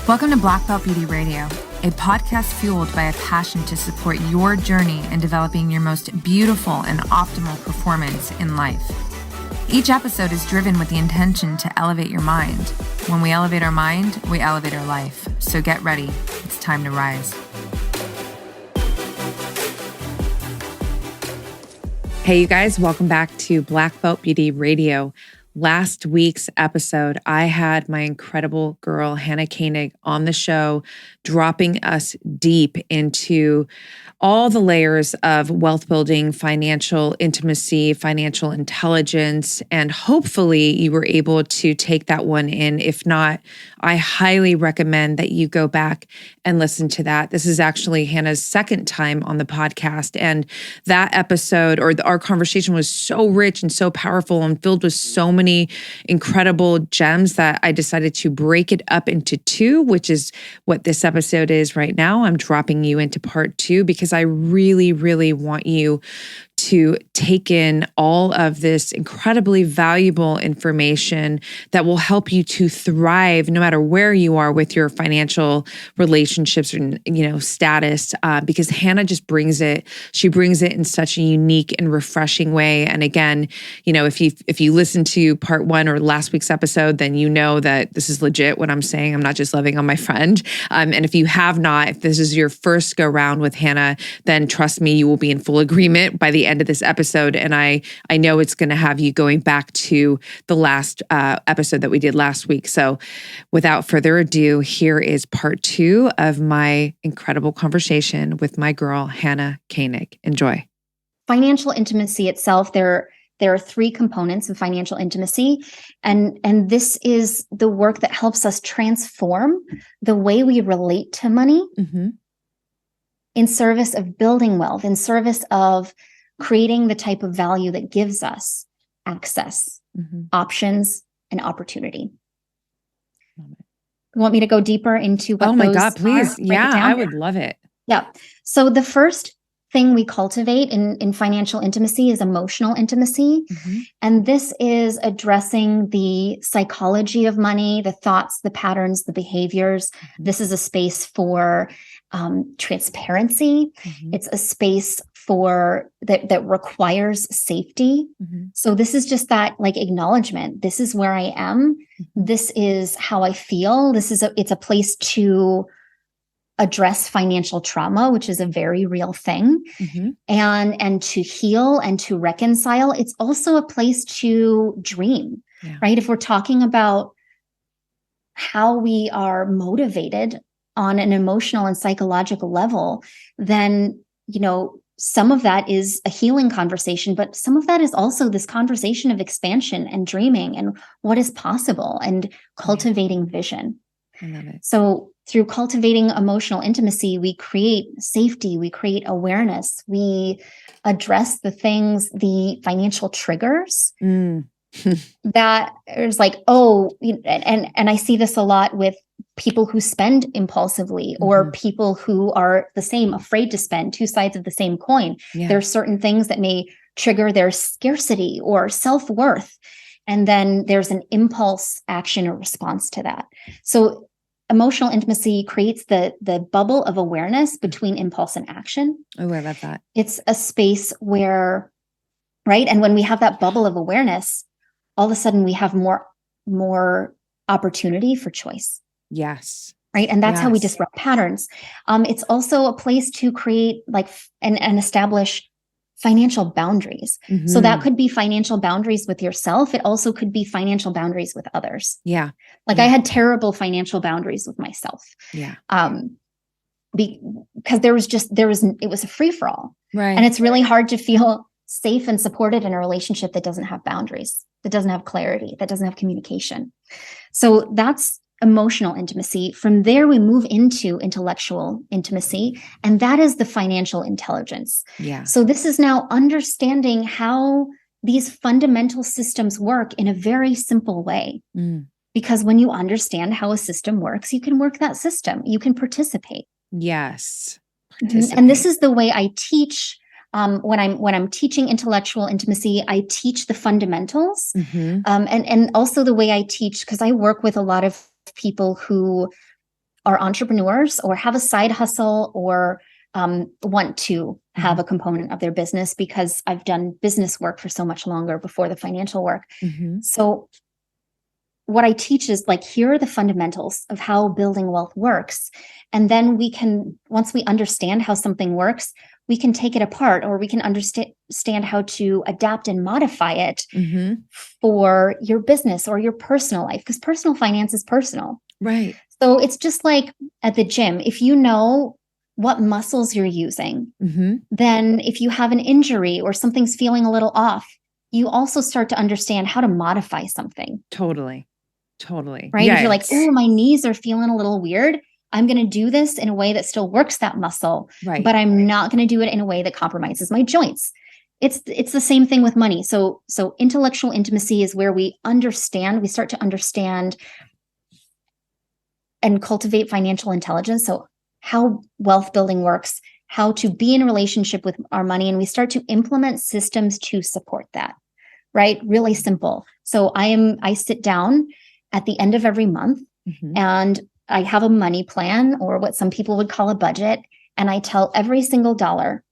Welcome to Black Belt Beauty Radio, a podcast fueled by a passion to support your journey in developing your most beautiful and optimal performance in life. Each episode is driven with the intention to elevate your mind. When we elevate our mind, we elevate our life. So get ready. It's time to rise. Hey, you guys, welcome back to Black Belt Beauty Radio. Last week's episode, I had my incredible girl, Hannah Koenig, on the show, dropping us deep into all the layers of wealth building, financial intimacy, financial intelligence, and hopefully you were able to take that one in. If not, I highly recommend that you go back and listen to that. This is actually Hannah's second time on the podcast, and that episode or our conversation was so rich and so powerful and filled with so many incredible gems that I decided to break it up into two, which is what this episode is right now. I'm dropping you into part two because I really, really want you to take in all of this incredibly valuable information that will help you to thrive no matter where you are with your financial relationships and, status, because Hannah just brings it. She brings it in such a unique and refreshing way. And again, if you listen to part one or last week's episode, then you know that this is legit what I'm saying. I'm not just loving on my friend. And if you have not, if this is your first go round with Hannah, then trust me, you will be in full agreement by the end of this episode. And I know it's going to have you going back to the last episode that we did last week. So without further ado, here is part two of my incredible conversation with my girl, Hannah Koenig. Enjoy. Financial intimacy itself, there are three components of financial intimacy. And this is the work that helps us transform the way we relate to money in service of building wealth, in service of creating the type of value that gives us access, options, and opportunity. You want me to go deeper into what? Oh my God, please. Yeah, I would love it. Yeah. So the first thing we cultivate in financial intimacy is emotional intimacy. And this is addressing the psychology of money, the thoughts, the patterns, the behaviors. This is a space for transparency. It's a space for that requires safety. So this is just that acknowledgement. This is where I am. This is how I feel. It's a place to address financial trauma, which is a very real thing, and to heal and to reconcile. It's also a place to dream, right? If we're talking about how we are motivated on an emotional and psychological level, then, some of that is a healing conversation, but some of that is also this conversation of expansion and dreaming and what is possible and cultivating vision. I love it. So through cultivating emotional intimacy, we create safety, we create awareness, we address the financial triggers that is and I see this a lot with people who spend impulsively or people who are the same, afraid to spend, two sides of the same coin. There are certain things that may trigger their scarcity or self-worth. And then there's an impulse action or response to that. So emotional intimacy creates the bubble of awareness between impulse and action. Oh, I love that. It's a space where, right? And when we have that bubble of awareness, all of a sudden we have more opportunity for choice. Yes. Right. And that's how we disrupt patterns. It's also a place to create and establish financial boundaries. So that could be financial boundaries with yourself. It also could be financial boundaries with others. Yeah. I had terrible financial boundaries with myself. Yeah. Because it was a free for all. Right. And it's really hard to feel safe and supported in a relationship that doesn't have boundaries, that doesn't have clarity, that doesn't have communication. So that's emotional intimacy. From there, we move into intellectual intimacy, and that is the financial intelligence. Yeah. So this is now understanding how these fundamental systems work in a very simple way. Because when you understand how a system works, you can work that system. You can participate. Yes. And this is the way I teach. When I'm teaching intellectual intimacy, I teach the fundamentals, and also the way I teach, because I work with a lot of people who are entrepreneurs or have a side hustle or want to have a component of their business, because I've done business work for so much longer before the financial work. So what I teach is like, here are the fundamentals of how building wealth works. And then we can, once we understand how something works, we can take it apart, or we can understand how to adapt and modify it for your business or your personal life, because personal finance is personal. Right. So it's just like at the gym, if you know what muscles you're using, then if you have an injury or something's feeling a little off, you also start to understand how to modify something. Totally. Right? If you're like, oh, my knees are feeling a little weird, I'm going to do this in a way that still works that muscle, but I'm not going to do it in a way that compromises my joints. It's the same thing with money. So intellectual intimacy is where we start to understand and cultivate financial intelligence. So how wealth building works, how to be in a relationship with our money, and we start to implement systems to support that, right? Really simple. So I sit down at the end of every month and I have a money plan, or what some people would call a budget. And I tell every single dollar,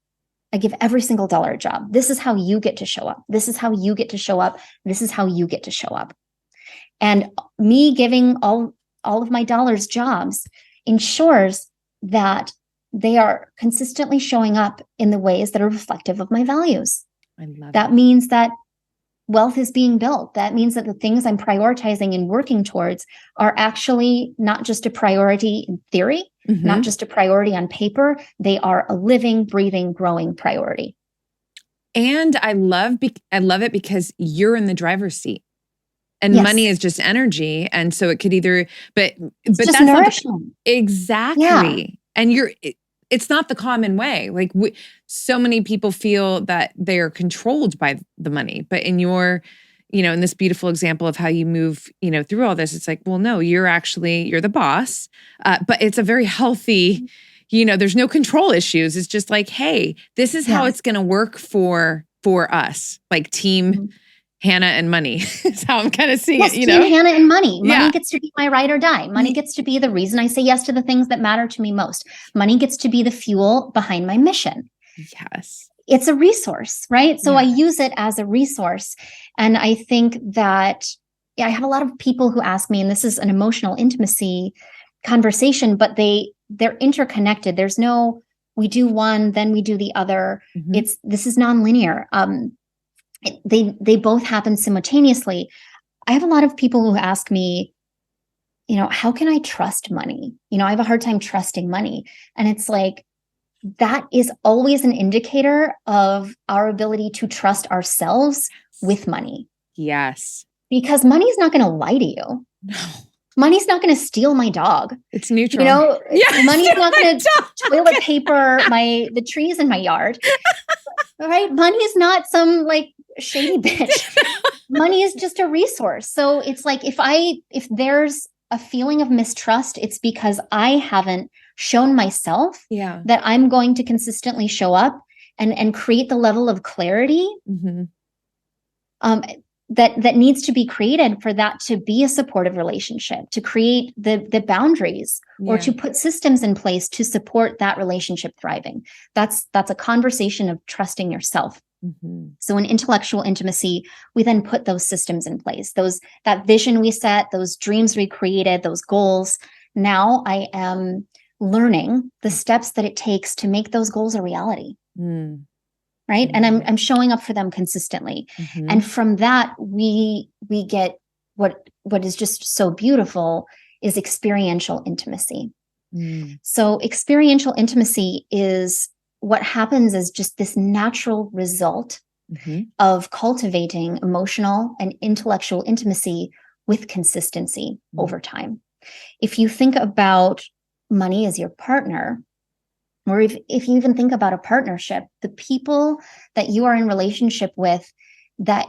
I give every single dollar a job. This is how you get to show up. This is how you get to show up. This is how you get to show up. And me giving all of my dollars jobs ensures that they are consistently showing up in the ways that are reflective of my values. I love that. Means that wealth is being built. That means that the things I'm prioritizing and working towards are actually not just a priority in theory, not just a priority on paper. They are a living, breathing, growing priority. And I love it because you're in the driver's seat. And money is just energy. And so it could either, but just that's nourishment. Exactly. Yeah. And it's not the common way. Like so many people feel that they are controlled by the money, but in your, in this beautiful example of how you move, through all this, it's like, well, no, you're the boss. But it's a very healthy, there's no control issues. It's just like, hey, this is how it's going to work for us, like team Hannah and money is how I'm kind of seeing it, Team Hannah and money. Money gets to be my ride or die. Money gets to be the reason I say yes to the things that matter to me most. Money gets to be the fuel behind my mission. Yes. It's a resource, right? So I use it as a resource. And I think that I have a lot of people who ask me, and this is an emotional intimacy conversation, but they're interconnected. There's no, we do one, then we do the other. This is nonlinear. They both happen simultaneously. I have a lot of people who ask me, how can I trust money? I have a hard time trusting money. And it's like, that is always an indicator of our ability to trust ourselves with money. Yes. Because money's not going to lie to you. No. Money's not going to steal my dog. It's neutral. Money's not going to toilet paper the trees in my yard. Right? Money is not some like shady bitch. Money is just a resource. So it's like, if there's a feeling of mistrust, it's because I haven't shown myself that I'm going to consistently show up and create the level of clarity that needs to be created for that to be a supportive relationship, to create the boundaries or to put systems in place to support that relationship thriving. That's a conversation of trusting yourself. So in intellectual intimacy, we then put those systems in place, that vision we set, those dreams we created, those goals. Now I am learning the steps that it takes to make those goals a reality. Right. And I'm showing up for them consistently. And from that, we get what is just so beautiful is experiential intimacy. So experiential intimacy is what happens is just this natural result of cultivating emotional and intellectual intimacy with consistency over time. If you think about money as your partner, or if you even think about a partnership, the people that you are in relationship with, that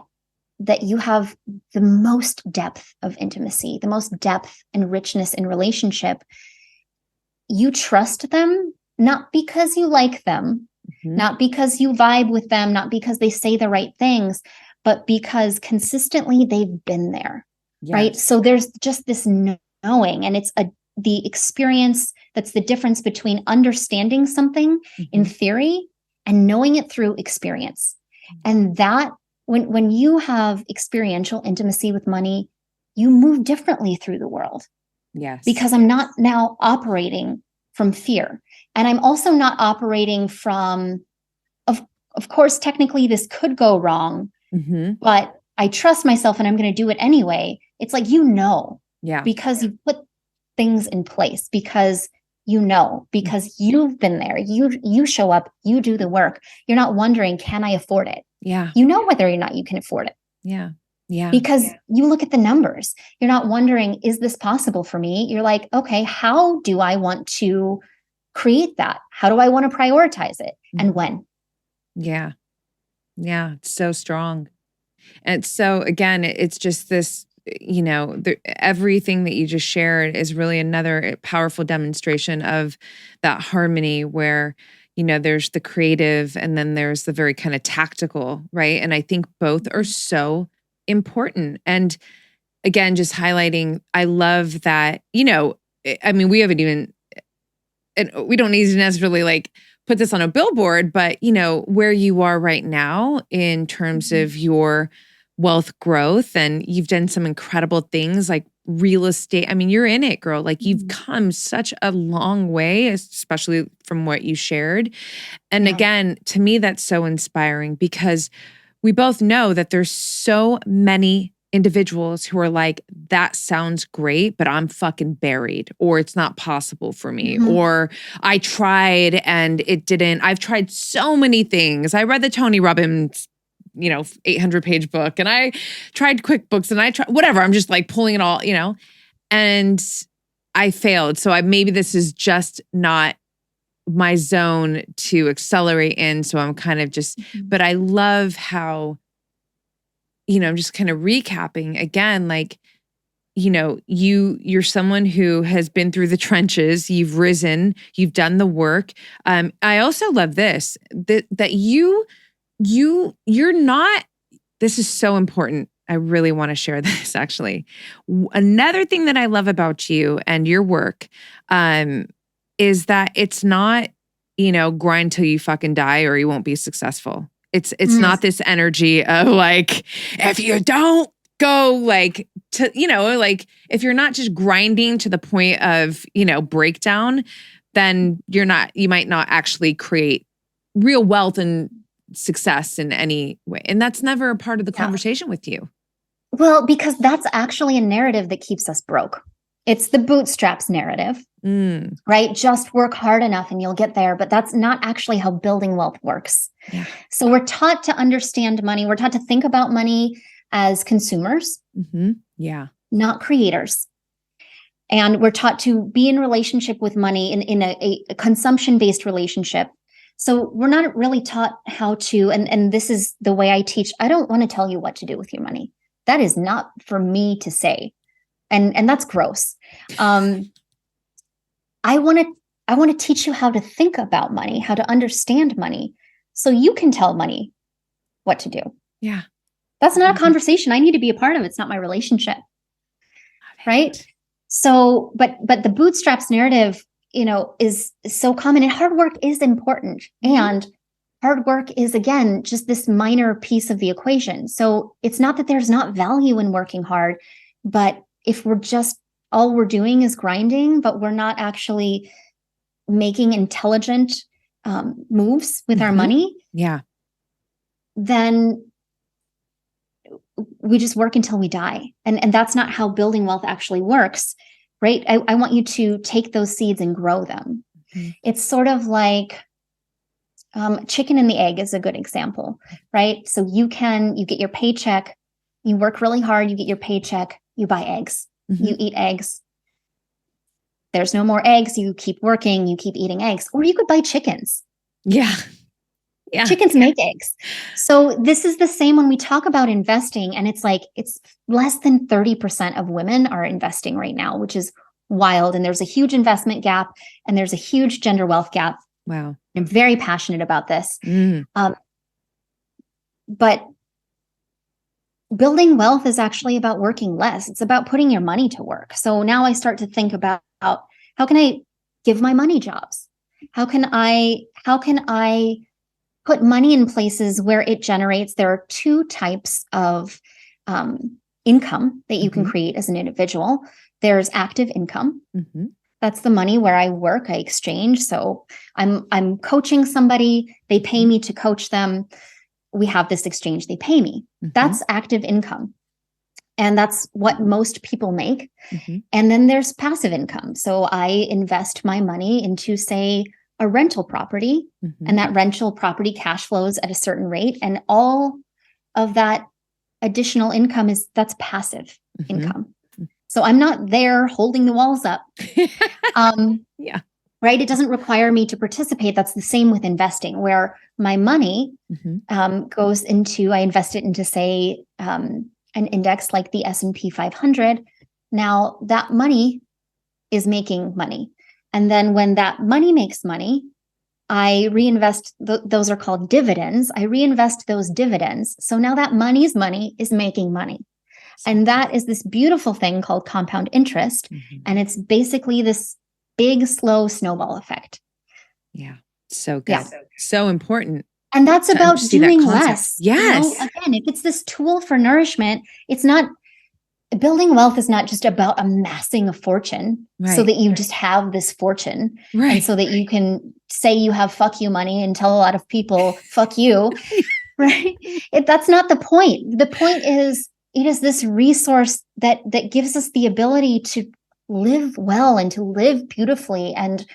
you have the most depth of intimacy, the most depth and richness in relationship, you trust them, not because you like them, not because you vibe with them, not because they say the right things, but because consistently they've been there, right? So there's just this knowing, and it's the experience, that's the difference between understanding something in theory and knowing it through experience. And that when you have experiential intimacy with money, you move differently through the world. Yes. Because I'm not now operating from fear. And I'm also not operating from, of course, technically this could go wrong, but I trust myself and I'm going to do it anyway. It's like, because you put things in place, because because you've been there, you show up, you do the work. You're not wondering, can I afford it? Yeah. You know whether or not you can afford it. Yeah. Yeah. Because you look at the numbers. You're not wondering, is this possible for me? You're like, okay, how do I want to create that? How do I want to prioritize it? And when? Yeah. Yeah. It's so strong. And so again, it's just this, everything that you just shared is really another powerful demonstration of that harmony where, there's the creative and then there's the very kind of tactical, right? And I think both are so important. And again, just highlighting, I love that, we haven't even, and we don't need to necessarily like put this on a billboard, but where you are right now in terms of your wealth growth, and you've done some incredible things like real estate. I mean, you're in it, girl. Like you've come such a long way, especially from what you shared. And again, to me, that's so inspiring because we both know that there's so many individuals who are like, that sounds great, but I'm fucking buried, or it's not possible for me, or I tried and it didn't. I've tried so many things. I read the Tony Robbins 800-page book, and I tried QuickBooks, and I tried whatever. I'm just like pulling it all, and I failed. So maybe this is just not my zone to accelerate in. So I'm kind of just, but I love how, I'm just kind of recapping again, like, you're someone who has been through the trenches, you've risen, you've done the work. I also love this, that you're not, this is so important. I really want to share this actually. Another thing that I love about you and your work is that it's not, grind till you fucking die or you won't be successful. It's not this energy of like, if you don't go like to, like if you're not just grinding to the point of, breakdown, then you might not actually create real wealth and success in any way. And that's never a part of the conversation with you. Well, because that's actually a narrative that keeps us broke. It's the bootstraps narrative, right? Just work hard enough and you'll get there. But that's not actually how building wealth works. Yeah. So we're taught to understand money. We're taught to think about money as consumers, not creators. And we're taught to be in relationship with money in a consumption-based relationship. So we're not really taught how to, and this is the way I teach. I don't want to tell you what to do with your money. That is not for me to say. And that's gross. I want to teach you how to think about money, how to understand money, so you can tell money what to do. Yeah. That's not a conversation I need to be a part of. It's not my relationship. Right? So, but the bootstraps narrative, is so common, and hard work is important. And hard work is, again, just this minor piece of the equation. So it's not that there's not value in working hard, but if we're just, all we're doing is grinding, but we're not actually making intelligent moves with our money, then we just work until we die. And that's not how building wealth actually works, right? I want you to take those seeds and grow them. It's sort of like chicken and the egg is a good example, right? So you get your paycheck, you work really hard, you get your paycheck, you buy eggs, you eat eggs. There's no more eggs, you keep working, you keep eating eggs, or you could buy chickens. Yeah. Chickens make eggs. So this is the same when we talk about investing, and it's like, it's less than 30% of women are investing right now, which is wild. And there's a huge investment gap, and there's a huge gender wealth gap. Wow. I'm very passionate about this. But building wealth is actually about working less. It's about putting your money to work. So now I start to think about about how can I give my money jobs? How can I put money in places where it generates? There are two types of income that you can create as an individual. There's active income. That's the money where I work, I exchange. So I'm coaching somebody, they pay me to coach them. We have this exchange, they pay me. That's active income. And that's what most people make. And then there's passive income. So I invest my money into, say, a rental property, and that rental property cash flows at a certain rate. And all of that additional income that's passive income. So I'm not there holding the walls up. Right. It doesn't require me to participate. That's the same with investing, where my money goes into, I invest it into, say, an index like the S&P 500. Now that money is making money. And then when that money makes money, I reinvest, those are called dividends. I reinvest those dividends. So now that money is making money. And that is this beautiful thing called compound interest. And it's basically this big, slow snowball effect. Yeah. So good. Yeah. So important. And that's about doing less. Yes. Again, if it's this tool for nourishment, it's not, building wealth is not just about amassing a fortune so that you just have this fortune. And so that you can say you have fuck you money and tell a lot of people fuck you. Right. That's not the point. The point is, it is this resource that gives us the ability to live well and to live beautifully and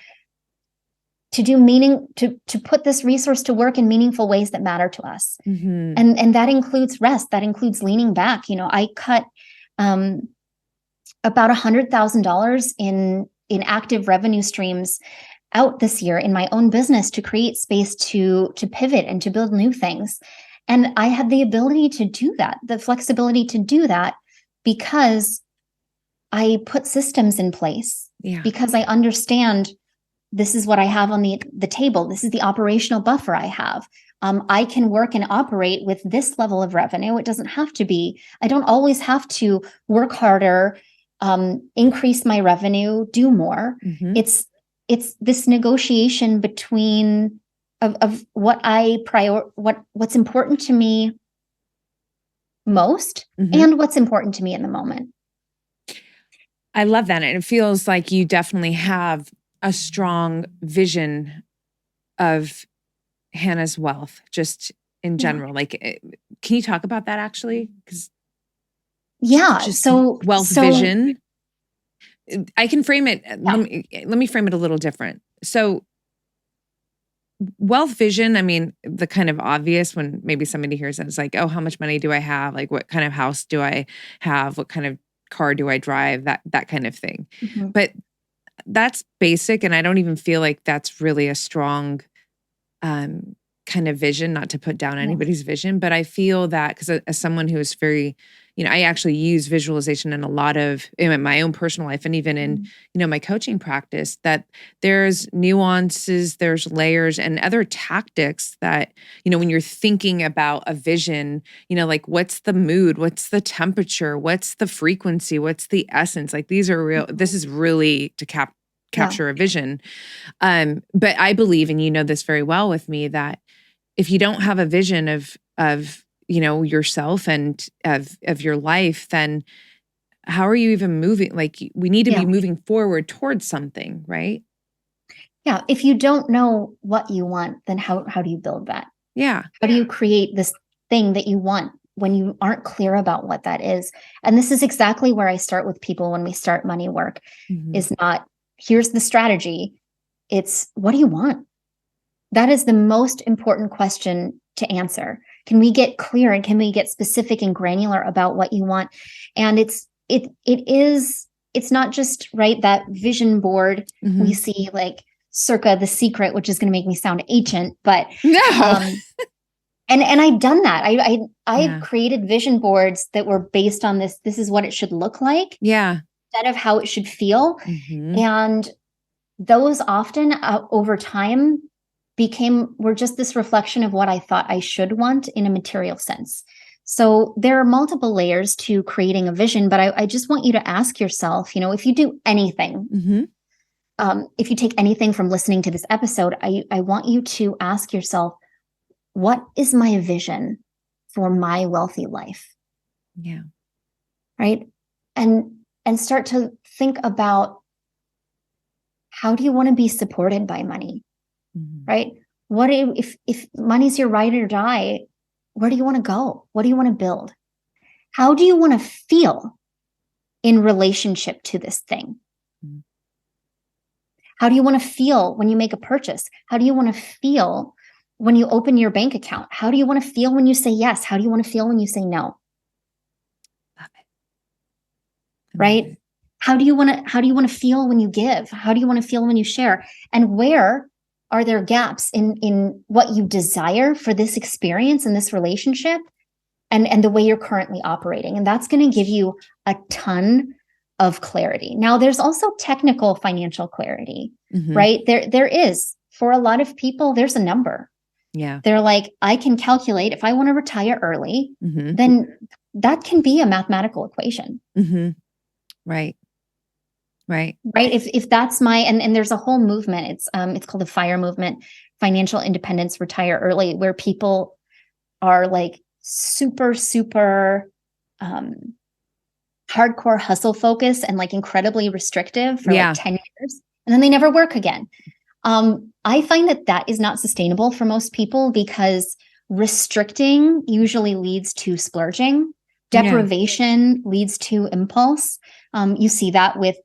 to do to put this resource to work in meaningful ways that matter to us. And that includes rest. That includes leaning back. I cut about $100,000 in active revenue streams out this year in my own business to create space to pivot and to build new things. And I had the ability to do that, the flexibility to do that, because I put systems in place, because I understand this is what I have on the table. This is the operational buffer I have. I can work and operate with this level of revenue. It doesn't have to be, I don't always have to work harder, increase my revenue, do more. It's this negotiation between of what what's important to me most and what's important to me in the moment. I love that. And it feels like you definitely have a strong vision of Hannah's wealth, just in general. Like, can you talk about that actually? So vision. I can frame it. Let me frame it a little different. So wealth vision, I mean, the kind of obvious when maybe somebody hears that, it's like, oh, how much money do I have? Like, what kind of house do I have? What kind of car do I drive? That kind of thing. But that's basic. And I don't even feel like that's really a strong kind of vision, not to put down anybody's vision, but I feel that because as someone who is very, I actually use visualization in my own personal life and even in, my coaching practice, that there's nuances, there's layers and other tactics that, when you're thinking about a vision, like what's the mood, what's the temperature, what's the frequency, what's the essence, like these are real, this is really to capture a vision. But I believe, and this very well with me, that if you don't have a vision of yourself and of your life, then how are you even moving? Like we need to be moving forward towards something, right? Yeah. If you don't know what you want, then how do you build that? Yeah. How do you create this thing that you want when you aren't clear about what that is? And this is exactly where I start with people when we start money work, is not, here's the strategy. It's, what do you want? That is the most important question to answer. Can we get clear and can we get specific and granular about what you want? And it's not just that vision board we see like circa The Secret, which is going to make me sound ancient, but no. And I've done that. I've created vision boards that were based on this. This is what it should look like. Yeah. Instead of how it should feel. And those often over time were just this reflection of what I thought I should want in a material sense. So there are multiple layers to creating a vision, but I just want you to ask yourself, if you do anything, if you take anything from listening to this episode, I want you to ask yourself, what is my vision for my wealthy life? Yeah. Right. And start to think about, how do you want to be supported by money? Right? If money's your ride or die, where do you want to go? What do you want to build? How do you want to feel in relationship to this thing? How do you want to feel when you make a purchase? How do you want to feel when you open your bank account? How do you want to feel when you say yes? How do you want to feel when you say no? Love it. Right? How do you want to feel when you give? How do you want to feel when you share? And where are there gaps in what you desire for this experience and this relationship and the way you're currently operating? And that's going to give you a ton of clarity. Now, there's also technical financial clarity, right? There is, for a lot of people, there's a number. Yeah. They're like, I can calculate if I want to retire early, then that can be a mathematical equation. Right. If that's and there's a whole movement. It's called the FIRE movement, Financial Independence, Retire Early, where people are like super hardcore hustle focused and like incredibly restrictive for like 10 years, and then they never work again. I find that is not sustainable for most people, because restricting usually leads to splurging. Deprivation leads to impulse. You see that with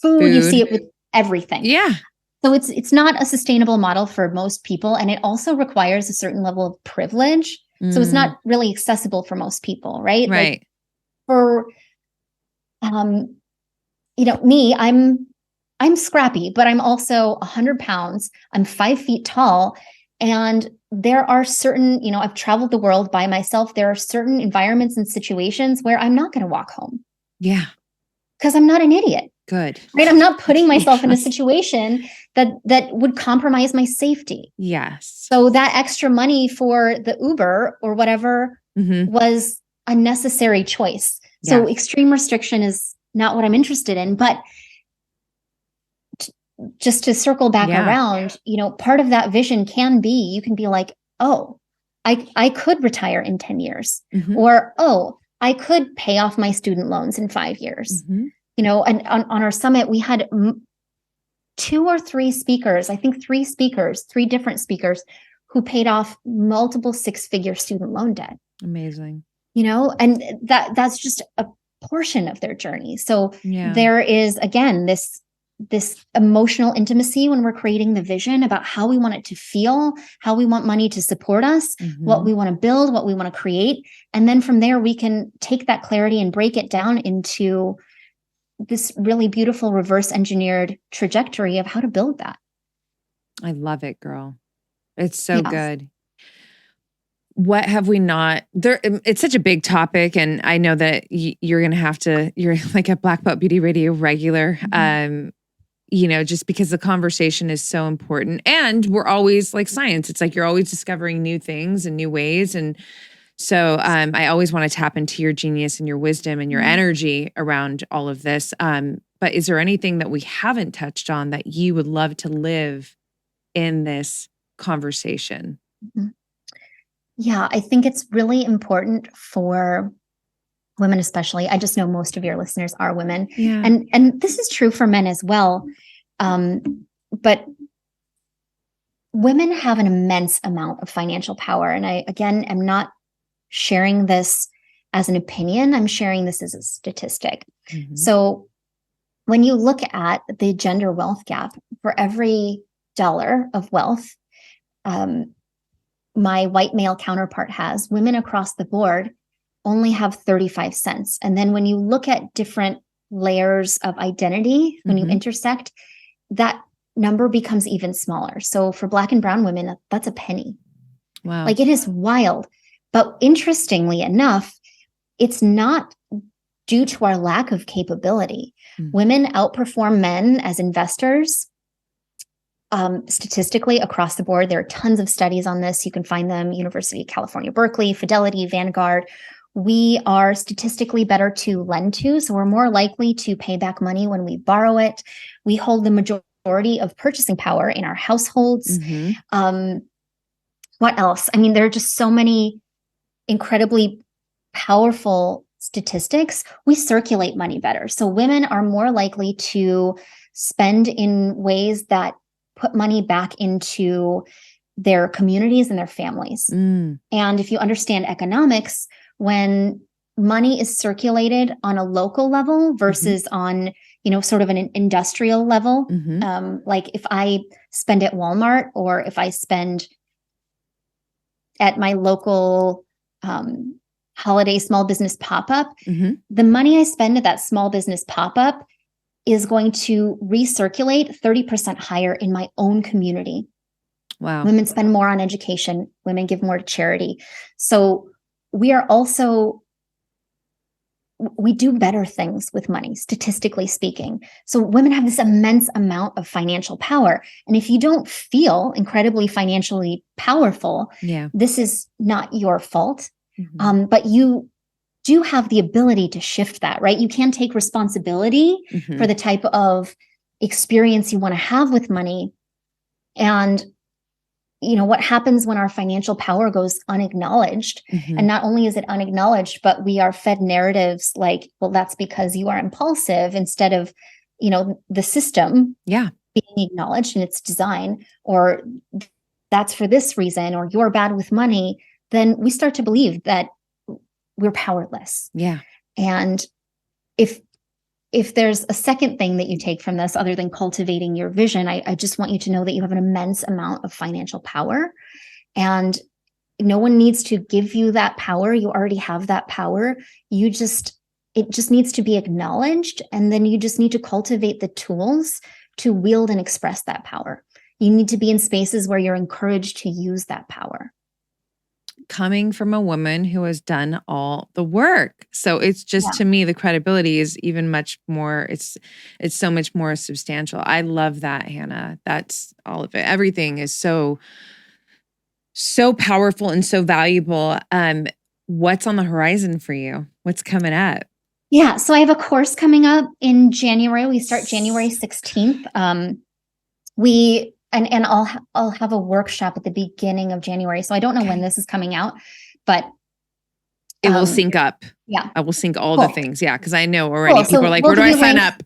food. You see it with everything. Yeah. So it's not a sustainable model for most people, and it also requires a certain level of privilege. So it's not really accessible for most people, right? Right. Like for me, I'm scrappy, but I'm also 100 pounds. I'm 5 feet tall. And there are certain, I've traveled the world by myself. There are certain environments and situations where I'm not going to walk home. Yeah. Because I'm not an idiot. Good. Right? I'm not putting myself in a situation that would compromise my safety. Yes. So that extra money for the Uber or whatever was a necessary choice. So extreme restriction is not what I'm interested in. But just to circle back around, part of that vision can be, you can be like, oh, I could retire in 10 years, or, oh, I could pay off my student loans in 5 years. And on our summit, we had 2 or 3 speakers, I think 3 different speakers who paid off multiple 6-figure student loan debt. Amazing. And that's just a portion of their journey. So there is, again, this emotional intimacy when we're creating the vision about how we want it to feel, how we want money to support us, what we want to build, what we want to create. And then from there, we can take that clarity and break it down into this really beautiful reverse engineered trajectory of how to build that. I love it, girl. It's so good. What have we not there? It's such a big topic, and I know that you're going to have to, you're like a Black Belt Beauty Radio regular, just because the conversation is so important, and we're always like science. It's like, you're always discovering new things and new ways. And so I always want to tap into your genius and your wisdom and your energy around all of this. But is there anything that we haven't touched on that you would love to live in this conversation? Yeah, I think it's really important for women, especially. I just know most of your listeners are women. Yeah. And this is true for men as well. But women have an immense amount of financial power. And I, again, am not sharing this as an opinion. I'm sharing this as a statistic. So when you look at the gender wealth gap, for every dollar of wealth, my white male counterpart has, women across the board only have 35 cents. And then when you look at different layers of identity, when you intersect, that number becomes even smaller. So for Black and brown women, that's a penny. Wow. Like, it is wild. But interestingly enough, it's not due to our lack of capability. Women outperform men as investors statistically across the board. There are tons of studies on this. You can find them University of California, Berkeley, Fidelity, Vanguard. We are statistically better to lend to, so we're more likely to pay back money when we borrow it. We hold the majority of purchasing power in our households. What else? I mean, there are just so many incredibly powerful statistics. We circulate money better. So women are more likely to spend in ways that put money back into their communities and their families. And if you understand economics, when money is circulated on a local level versus on, sort of an industrial level, like if I spend at Walmart or if I spend at my local holiday small business pop-up, the money I spend at that small business pop-up is going to recirculate 30% higher in my own community. Wow. Women spend more on education. Women give more to charity. So we do better things with money, statistically speaking. So women have this immense amount of financial power. And if you don't feel incredibly financially powerful, this is not your fault. But you do have the ability to shift that, right? You can take responsibility for the type of experience you want to have with money. And what happens when our financial power goes unacknowledged? And not only is it unacknowledged, but we are fed narratives like, well, that's because you are impulsive, instead of, the system being acknowledged in its design, or that's for this reason, or you're bad with money. Then we start to believe that we're powerless. And if there's a second thing that you take from this, other than cultivating your vision, I just want you to know that you have an immense amount of financial power, and no one needs to give you that power. You already have that power. It just needs to be acknowledged. And then you just need to cultivate the tools to wield and express that power. You need to be in spaces where you're encouraged to use that power. Coming from a woman who has done all the work. So it's just, to me, the credibility is even much more, it's so much more substantial. I love that, Hannah. That's all of it. Everything is so powerful and so valuable. What's on the horizon for you? What's coming up? Yeah. So I have a course coming up in January. We start January 16th. And I'll have a workshop at the beginning of January. So I don't know when this is coming out, but it will sync up. Yeah. I will sync all the things. Yeah. Cause I know already people are like, where do I sign up?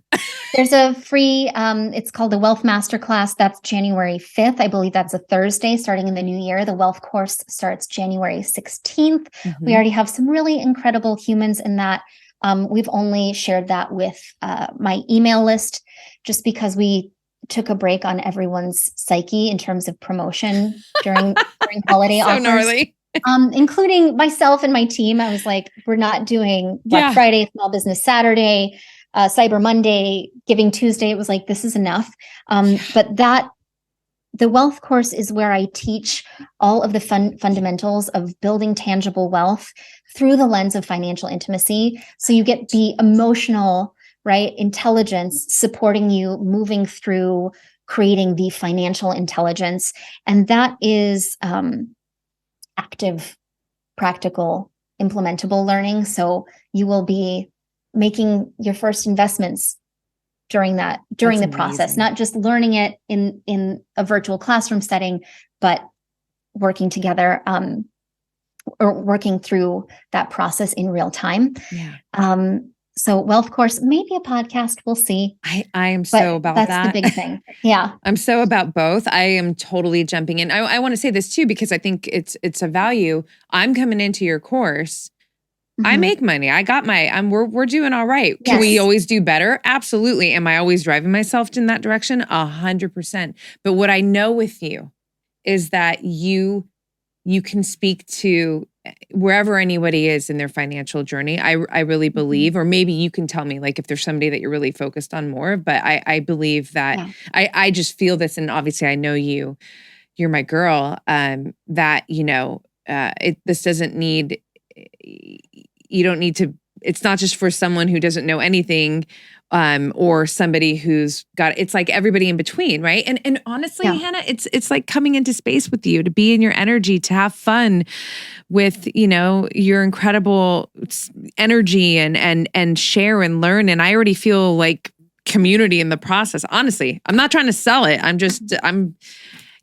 There's a free, it's called the Wealth Masterclass. That's January 5th. I believe that's a Thursday starting in the new year. The Wealth course starts January 16th. We already have some really incredible humans in that. We've only shared that with my email list just because we took a break on everyone's psyche in terms of promotion during holiday offers. Gnarly. Including myself and my team. I was like, we're not doing Black Friday, Small Business Saturday, Cyber Monday, Giving Tuesday. It was like, this is enough. But the wealth course is where I teach all of the fundamentals of building tangible wealth through the lens of financial intimacy. So you get the emotional, intelligence supporting you moving through creating the financial intelligence. And that is active, practical, implementable learning. So you will be making your first investments during the process, not just learning it in a virtual classroom setting, but working together or working through that process in real time. So wealth course, maybe a podcast, we'll see. I am so about that. That's the big thing. Yeah. I'm so about both. I am totally jumping in. I want to say this too, because I think it's a value. I'm coming into your course. I make money. I got we're doing all right. Can we always do better? Absolutely. Am I always driving myself in that direction? 100%. But what I know with you is that you can speak to wherever anybody is in their financial journey. I really believe, or maybe you can tell me like if there's somebody that you're really focused on more, but I believe that I just feel this, and obviously I know you're my girl, that, this doesn't need, you don't need to it's not just for someone who doesn't know anything, or somebody who's got, it's like everybody in between. Right. And honestly, Hannah, it's like coming into space with you, to be in your energy, to have fun with, your incredible energy and share and learn. And I already feel like community in the process. Honestly, I'm not trying to sell it. I'm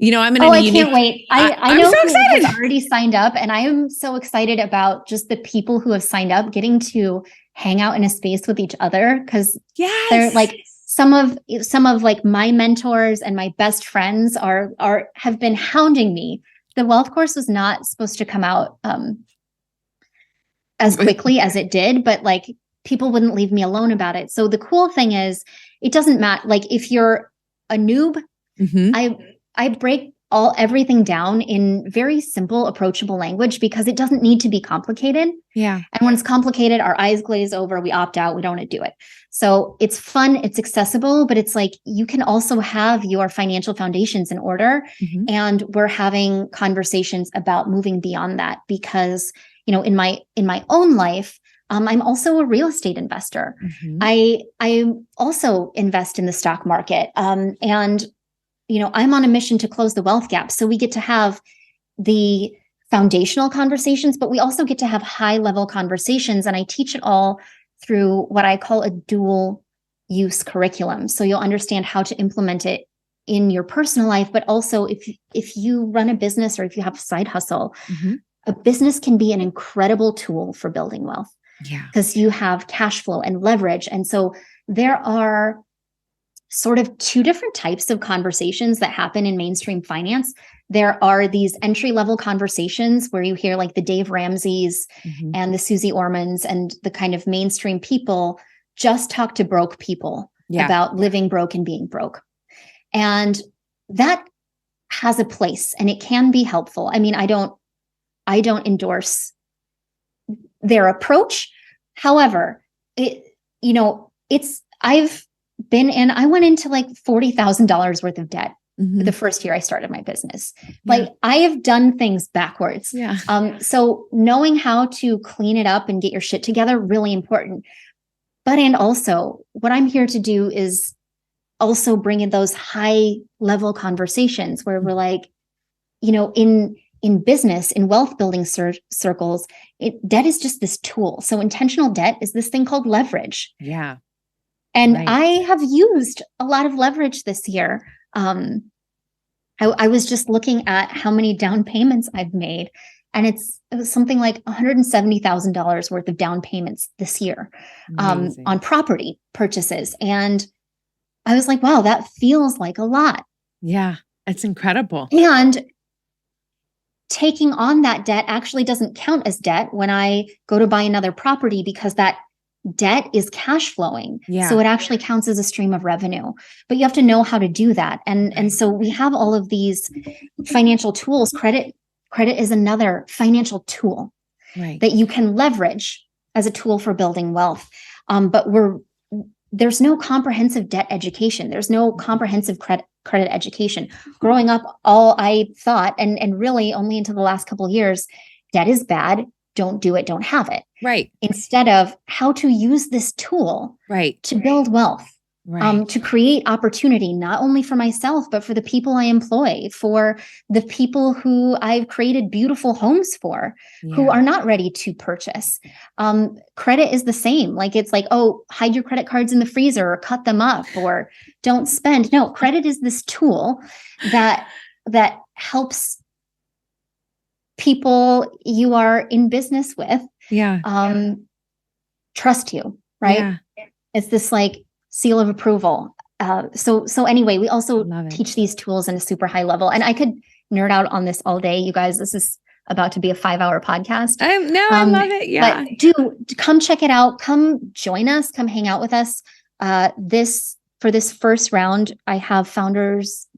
in I can't wait. I know so who excited. has already signed up, and I am so excited about just the people who have signed up getting to hang out in a space with each other, because they're like some of like my mentors and my best friends have been hounding me. The wealth course was not supposed to come out as quickly as it did, but like people wouldn't leave me alone about it. So the cool thing is, it doesn't matter. Like if you're a noob, I break everything down in very simple, approachable language, because it doesn't need to be complicated. Yeah. And when it's complicated, our eyes glaze over, we opt out, we don't want to do it. So it's fun, it's accessible, but it's like you can also have your financial foundations in order. And we're having conversations about moving beyond that, because, in my own life, I'm also a real estate investor. I also invest in the stock market. And I'm on a mission to close the wealth gap. So we get to have the foundational conversations, but we also get to have high level conversations. And I teach it all through what I call a dual use curriculum. So you'll understand how to implement it in your personal life, but also if you run a business or if you have a side hustle, a business can be an incredible tool for building wealth. Yeah. Because you have cash flow and leverage. And so there are sort of two different types of conversations that happen in mainstream finance. There are these entry-level conversations where you hear like the Dave Ramseys and the Susie Ormans and the kind of mainstream people just talk to broke people about living broke and being broke. And that has a place and it can be helpful. I mean, I don't endorse their approach. However, I went into like $40,000 worth of debt the first year I started my business. Like I have done things backwards. So knowing how to clean it up and get your shit together, really important. And also what I'm here to do is also bring in those high level conversations where we're like, in business, in wealth building circles, debt is just this tool. So intentional debt is this thing called leverage. Yeah. And I have used a lot of leverage this year. I was just looking at how many down payments I've made, and it was something like $170,000 worth of down payments this year on property purchases. And I was like, wow, that feels like a lot. Yeah, it's incredible. And taking on that debt actually doesn't count as debt when I go to buy another property, because that debt is cash flowing. So it actually counts as a stream of revenue, but you have to know how to do that. And so we have all of these financial tools. Credit is another financial tool that you can leverage as a tool for building wealth. But there's no comprehensive debt education. There's no comprehensive credit education. Growing up, all I thought, and really only until the last couple of years, debt is bad. Don't do it. Don't have it. Right. Instead of how to use this tool to build wealth, to create opportunity, not only for myself, but for the people I employ, for the people who I've created beautiful homes for, who are not ready to purchase. Credit is the same. Like it's like, oh, hide your credit cards in the freezer or cut them up or don't spend. No, credit is this tool that helps people you are in business with trust you, right? It's this like seal of approval. So anyway, we also teach these tools in a super high level, and I could nerd out on this all day, you guys. This is about to be a 5-hour podcast. I love it. Yeah. But come check it out. Come join us. Come hang out with us. For this first round, I have founders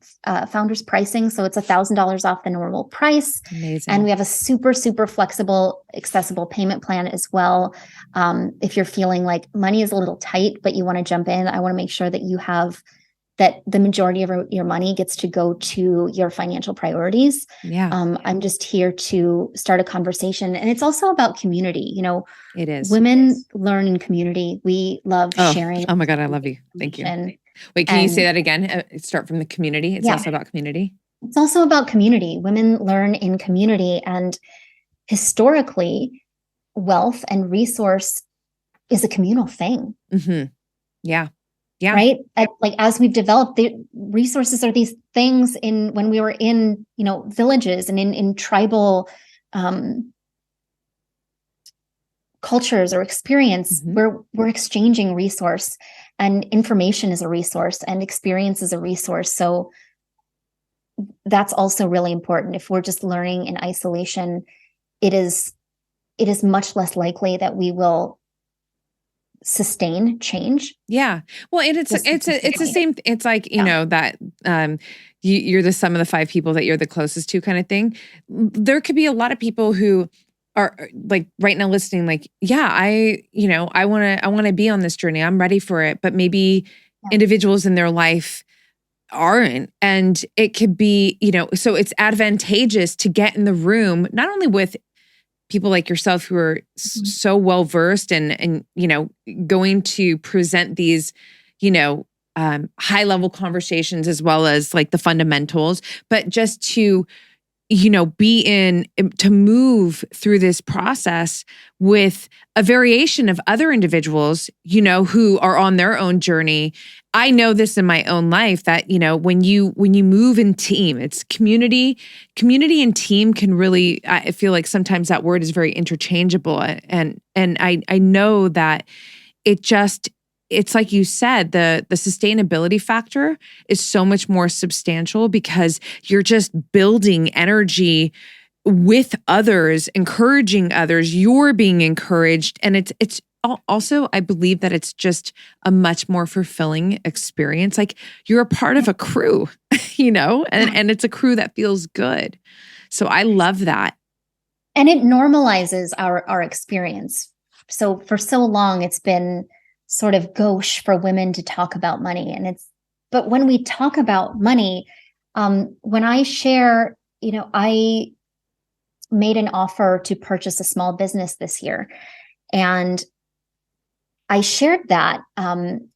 pricing. So it's $1,000 off the normal price. Amazing. And we have a super, super flexible, accessible payment plan as well. If you're feeling like money is a little tight, but you want to jump in, I want to make sure that you have that the majority of your money gets to go to your financial priorities. Yeah. I'm just here to start a conversation. And it's also about community. It is. Women learn in community. We love sharing. Oh my God, I love you. Thank you. Wait, can you say that again? Start from the community. It's also about community. It's also about community. Women learn in community. And historically, wealth and resource is a communal thing. Mm-hmm. Yeah. Yeah. Right. Like as we've developed, the resources are these things when we were in, villages and in tribal cultures or experience, where we're exchanging resource, and information is a resource and experience is a resource. So that's also really important. If we're just learning in isolation, it is much less likely that we will sustain change. Yeah. Well, it's the same. It's like, that you're the sum of the 5 people that you're the closest to kind of thing. There could be a lot of people who are like right now listening, like, yeah, I want to be on this journey. I'm ready for it. But maybe individuals in their life aren't. And it could be, so it's advantageous to get in the room, not only with people like yourself who are so well versed and going to present these, high level conversations as well as like the fundamentals, but just to to move through this process with a variation of other individuals, who are on their own journey. I know this in my own life that, when you move in team, it's community and team can really, I feel like sometimes that word is very interchangeable. And I know that it's like you said, the sustainability factor is so much more substantial because you're just building energy with others, encouraging others, you're being encouraged. And it's also, I believe that it's just a much more fulfilling experience. Like you're a part of a crew, and it's a crew that feels good. So I love that. And it normalizes our experience. So for so long, it's been sort of gauche for women to talk about money. But when we talk about money, when I share, I made an offer to purchase a small business this year. And I shared that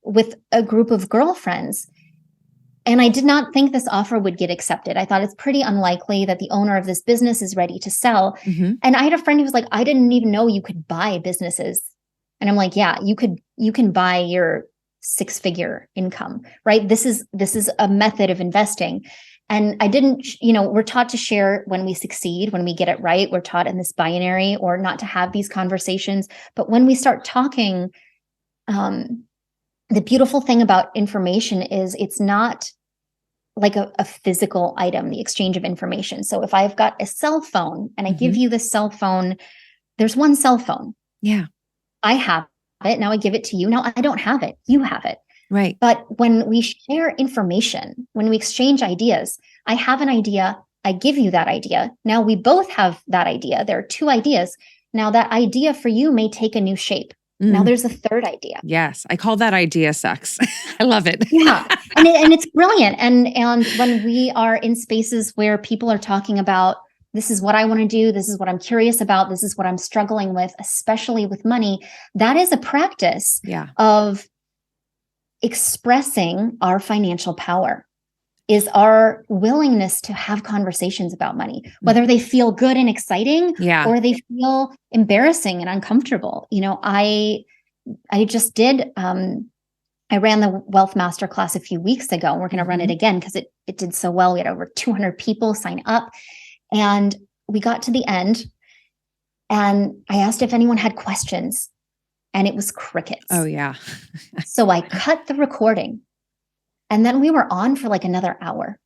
with a group of girlfriends. And I did not think this offer would get accepted. I thought it's pretty unlikely that the owner of this business is ready to sell. Mm-hmm. And I had a friend who was like, I didn't even know you could buy businesses. And I'm like, yeah, you can buy your 6-figure income, right? This is a method of investing. And I didn't, we're taught to share when we succeed, when we get it right. We're taught in this binary or not to have these conversations. But when we start talking, the beautiful thing about information is it's not like a physical item, the exchange of information. So if I've got a cell phone and I give you the cell phone, there's one cell phone. Yeah. I have it. Now I give it to you. Now I don't have it. You have it. Right. But when we share information, when we exchange ideas, I have an idea. I give you that idea. Now we both have that idea. There are 2 ideas. Now that idea for you may take a new shape. Now there's a 3rd idea. Yes. I call that idea sex. I love it. Yeah. And it's brilliant. And when we are in spaces where people are talking about, this is what I want to do, this is what I'm curious about, this is what I'm struggling with, especially with money, that is a practice of expressing our financial power, is our willingness to have conversations about money, whether they feel good and exciting or they feel embarrassing and uncomfortable. I just did, I ran the Wealth Masterclass a few weeks ago, and we're going to run it again because it did so well. We had over 200 people sign up, and we got to the end, and I asked if anyone had questions, and it was crickets. Oh, yeah. So I cut the recording. And then we were on for like another hour.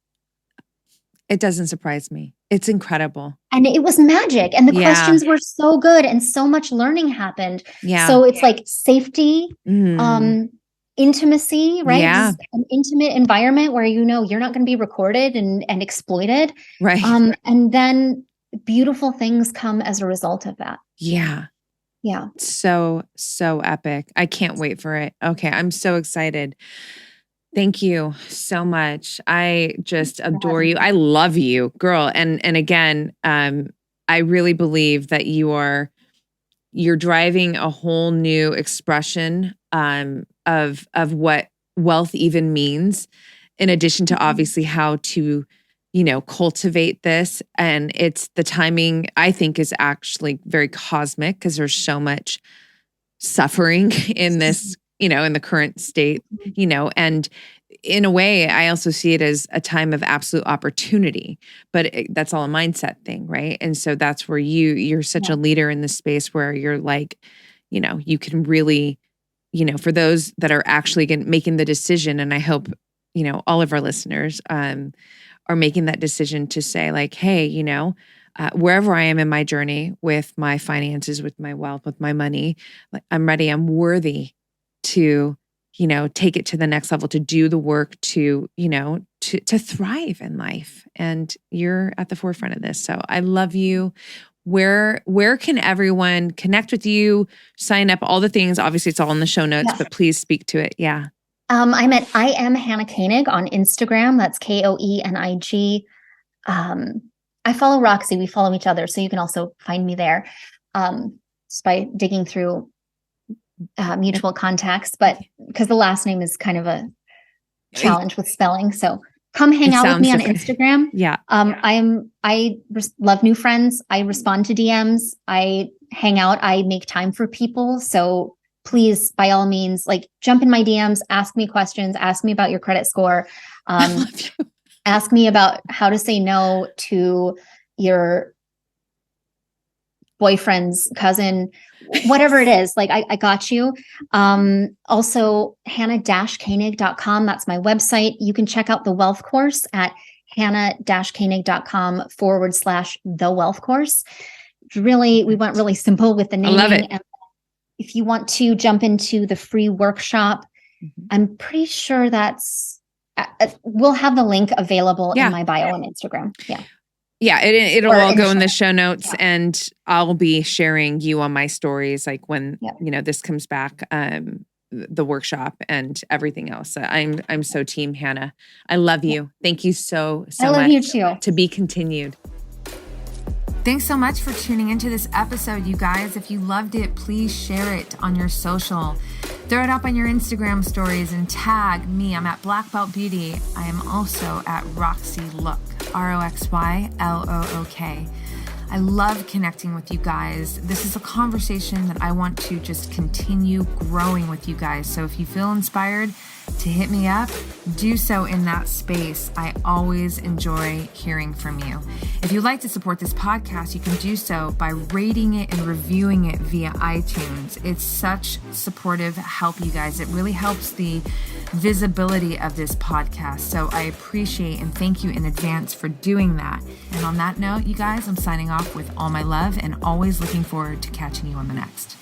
It doesn't surprise me. It's incredible. And it was magic. And the questions were so good and so much learning happened. Yeah. So it's like safety, intimacy, right? Yeah. This is an intimate environment where you're not going to be recorded and exploited. Right. And then beautiful things come as a result of that. Yeah. Yeah. So epic. I can't wait for it. Okay. I'm so excited. Thank you so much. I just adore you. I love you, girl. And again, I really believe that you're driving a whole new expression of what wealth even means, in addition to obviously how to, cultivate this. And it's the timing, I think, is actually very cosmic because there's so much suffering in this, in the current state, and in a way, I also see it as a time of absolute opportunity, but that's all a mindset thing, right? And so that's where you're such a leader in this space where you're like, you can really, for those that are actually making the decision, and I hope, all of our listeners are making that decision to say like, hey, wherever I am in my journey with my finances, with my wealth, with my money, like I'm ready, I'm worthy to, take it to the next level, to do the work, to, to thrive in life. And you're at the forefront of this. So I love you. Where can everyone connect with you, sign up, all the things? Obviously it's all in the show notes, but please speak to it. Yeah. I am Hannah Koenig on Instagram. That's Koenig. I follow Roxy. We follow each other. So you can also find me there just by digging through mutual contacts, but because the last name is kind of a challenge with spelling. So come hang out with me on Instagram. Yeah. I love new friends. I respond to DMs. I hang out. I make time for people. So please, by all means, like jump in my DMs, ask me questions, ask me about your credit score. Ask me about how to say no to your boyfriend's cousin, whatever it is. Like I got you. Also hannah-koenig.com. That's my website. You can check out the wealth course at hannah-koenig.com/the wealth course. Really, we went really simple with the naming. I love it. And if you want to jump into the free workshop, I'm pretty sure we'll have the link available in my bio on Instagram. Yeah. Yeah, it'll all go in the show notes, and I'll be sharing you on my stories, like when this comes back, the workshop and everything else. I'm so team Hannah. I love you. Thank you so much. I love you too. To be continued. Thanks so much for tuning into this episode, you guys. If you loved it, please share it on your social. Throw it up on your Instagram stories and tag me. I'm at Black Belt Beauty. I am also at Roxy Look, RoxyLook. I love connecting with you guys. This is a conversation that I want to just continue growing with you guys. So if you feel inspired to hit me up, do so in that space. I always enjoy hearing from you. If you'd like to support this podcast, you can do so by rating it and reviewing it via iTunes. It's such supportive help, you guys. It really helps the visibility of this podcast. So I appreciate and thank you in advance for doing that. And on that note, you guys, I'm signing off with all my love and always looking forward to catching you on the next.